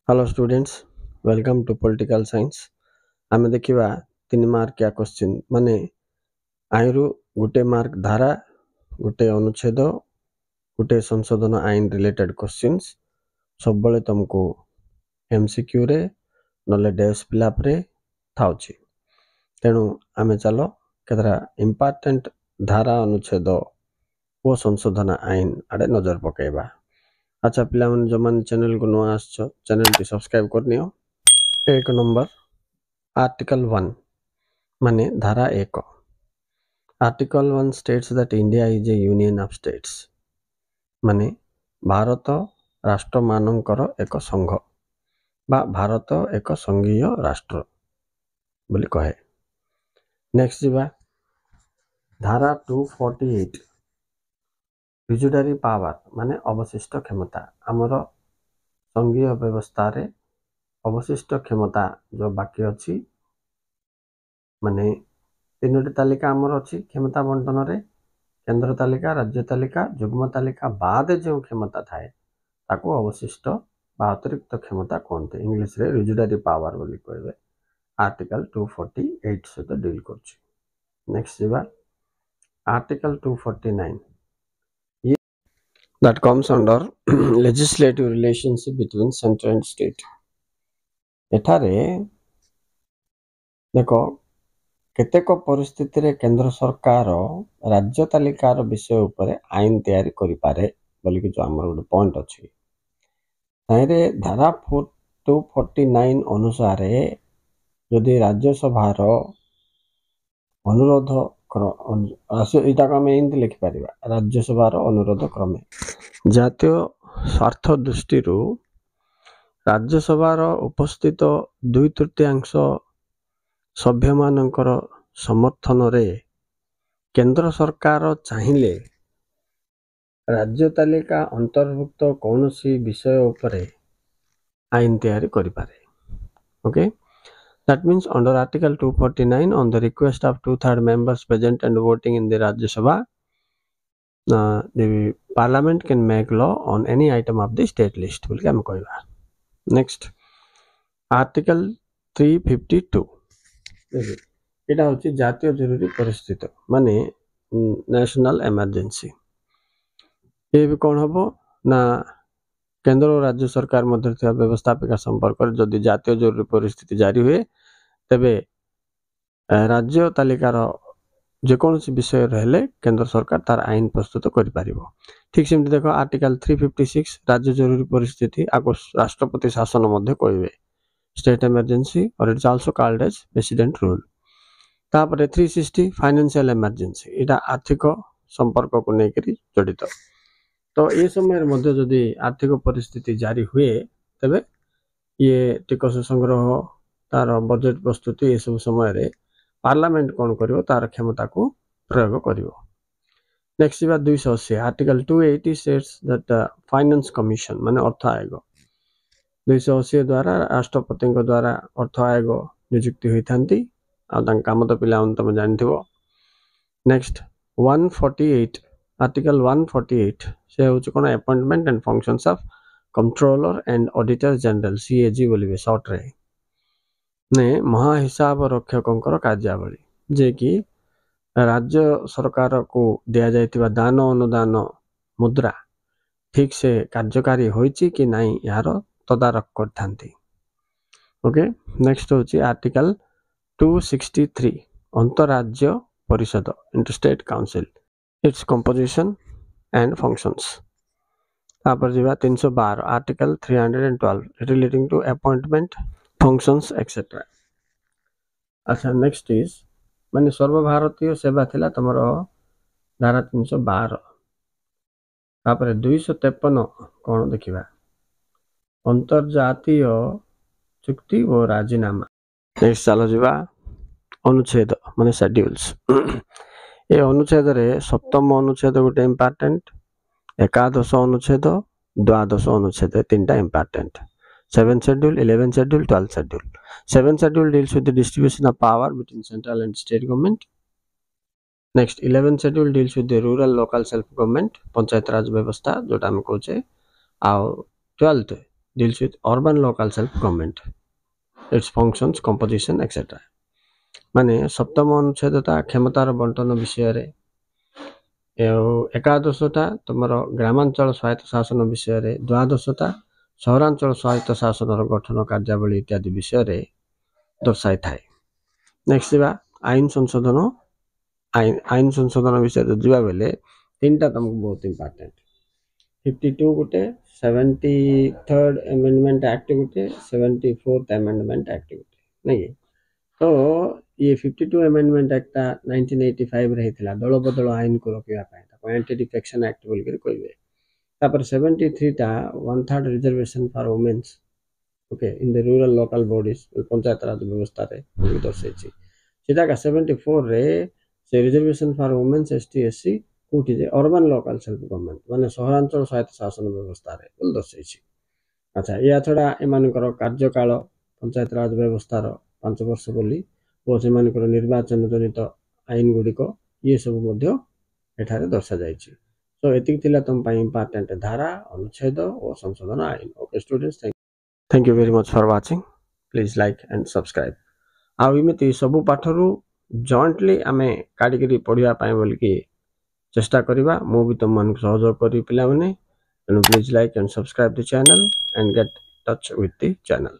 Hello students, welcome to political science. आमे देखिबा 3 mark या क्वेश्चन माने आइरु गुटे मार्क धारा, गुटे अनुच्छेद, गुटे संशोधन आईन रिलेटेड क्वेश्चंस सब बळे तुमको एमसीक्यू रे नले डेस फिलअप रे थाउची। तेणु आमे चलो केतरा इंपोर्टेंट धारा, अनुच्छेद वो संशोधन आईन आडे नजर पकेबा। अच्छा पिला मन जो मन चैनल को नुआ आछो, चैनल टी सब्सक्राइब करनियो। एक नंबर आर्टिकल 1 माने धारा 1। Article 1 states that India is a union of states माने भारत राष्ट्र मानकर एक संघ बा भारत एक संघीय राष्ट्र बोली कहे। नेक्स्ट जीवा धारा 248 रिजुडरी पावर माने अवशिष्ट क्षमता। आमर संघीय व्यवस्था रे अवशिष्ट क्षमता जो बाकी अच्छी माने तीनोटी तालिका आमर अच्छी क्षमता बंटन रे केंद्र तालिका, राज्य तालिका, युग्म तालिका बाद जो क्षमता थाए ताको अवशिष्ट बा अतिरिक्त क्षमता कहते। इंग्लिश रे रिजुडरी पावर बोली कहबे। आर्टिकल 248 सहित डील करछि। नेक्स्ट जीवा article 249 that comes under legislative relationship between central and state। एठारे देखो केतेक परिस्थिति रे केंद्र सरकार राज्य तालिकार विषय उपरे आईन तैयारी करि पारे बोली कि जो हमर गोटे पॉइंट अछि। ताइरे धारा 249 अनुसार यदि राज्यसभा अनुरोध इटा को आमे एंती लिखि परिबा, राज्यसभा अनुरोध क्रमे जातीय स्वार्थ दृष्टि राज्यसभा उपस्थित 2/3 सभ्य मानकर समर्थन रे केंद्र सरकार चाहिए राज्य तालिका अंतर्भुक्त कौन सी विषय उपरे आईन तैयारी करि पारे। Okay, that means under article 249 on the request of 2/3 members present and voting in the Rajya Sabha, the parliament can make law on any item of the state list बोल के हम कहबा। नेक्स्ट आर्टिकल 352 एटा होची जातीय जरूरी परिस्थिति माने national emergency. ये भी कौन हबो ना केंद्र और राज्य सरकार मध्य ଥିବା व्यवस्थापिका संपर्क जदि जातीय जरूरी परिस्थिति जारी हुए तबे राज्य तालिकार जेकोसी विषय रहले केंद्र सरकार तार आईन प्रस्तुत करि पारिबो। ठीक सेमति देखो आर्टिकल 356 राज्य जरूरी परिस्थिति आको राष्ट्रपति शासन मध्य कहबे, स्टेट इमरजेंसी और it's also called as president rule. तापरे 360 फाइनेंशियल इमरजेंसी, एटा आर्थिक संपर्क को नेकरी जड़ित। तो ये समय मध्य जदि आर्थिक परिस्थिति जारी हुए तबे ये टिकस संग्रह तार बजेट प्रस्तुति ये सब समय रे पार्लियामेंट कौन करिवो तार क्षमता को प्रयोग करिवो। नेक्स्ट बा 280 article 280 sets that finance commission माने अर्थ आयोग 280 द्वारा राष्ट्रपति द्वारा अर्थ आयोग नियुक्ति होई थांती आ काम तो पिला तुम जानथिबो। नेक्स्ट 148 आर्टिकल 148 से होच कोन appointment and functions of controller and auditor general CAG बोलिबे शॉर्ट रे ने महाहिसाब रक्षकंकर कार्यावली जे कि राज्य सरकार को दिया जायतिबा दान अनुदान मुद्रा ठीक से कार्यकारी होईची कि नहीं यार तदारक करथांती। ओके, नेक्स्ट होची आर्टिकल 263 अंतरराज्य परिषद interstate council it's composition and functions. तापर जीवा 312 article 312 relating to appointment functions etcetera. अच्छा, नेक्स्ट इज माने सर्वभारतीय सेवा थिला तमर धारा 312। तापर 253 कोन देखिबा अंतर्जातीय चुक्ति और राजीनामा। नेक्स्ट चलो जीवा अनुच्छेद माने शेड्यूल्स। ये अनुच्छेद रे सप्तम अनुच्छेद गोटे इंपोर्टेंट, एकादश अनुच्छेद, द्वादश अनुच्छेद तीनटा important. 7th schedule, 11th schedule, 12th schedule. 7th schedule deals with the distribution of power between central and state government. Next 11th schedule deals with the rural local self government, panchayat raj व्यवस्था जोटा हम कहचे। आ 12th deals with urban local self-government, its functions, composition, etc. माने सप्तम अनुच्छेदता क्षमतार बंटन विषय रे एकादशता तुम ग्रामांचल स्वायत्त शासन विषय, द्वादशता सहरांचल स्वायत्त शासन गठन कार्यावली इत्यादि विषय रे दर्शाई थाए। नेक्स्ट आईन संशोधन आईन संशोधन विषय जीवा बेले तीन टा तुमको बहुत इंपोर्टेंट 52 गोटे 73rd अमेंडमेंट एक्ट गोटे 74th अमेंडमेंट एक्ट गोटे नहीं तो ये 52 अमेंडमेंट एक्ट 1985 रे हितला दल बदल आईन को रोकिया पाए ताको एंटी डिफेक्शन एक्ट बोल के कहबे। तापर 73 टा 1/3 reservation for womens okay in the rural local bodies panchayat raj व्यवस्था रे दर्शाई छी। सीधा का 74 रे से reservation for womens ST SC कोठी जे अर्बन लोकल सेल्फ गवर्नमेंट माने सहरांचल स्वायत्त शासन व्यवस्था रे बोल दर्शाई छी। अच्छा या छडा एमानकर कार्यकाल पंचायत राज व्यवस्था रो 5 वर्ष बोली ओ सेमानकर निर्वाचन जनित आईन गुडी को ये सब मध्य एठारे दर्शा जाई छी। सो एतिक थिला तुम पई इंपोर्टेंट धारा अनुच्छेद और संशोधन आईन। Okay students thank you very much for watching. Please like and subscribe. आ इमिति सब पाठरू जॉइंटली आमे काढिकरी पढिया पाए बोल की चेष्टा करिबा मु भी तुम मन सहयोग करी पिला माने। Please like and subscribe the channel and get in touch with the channel.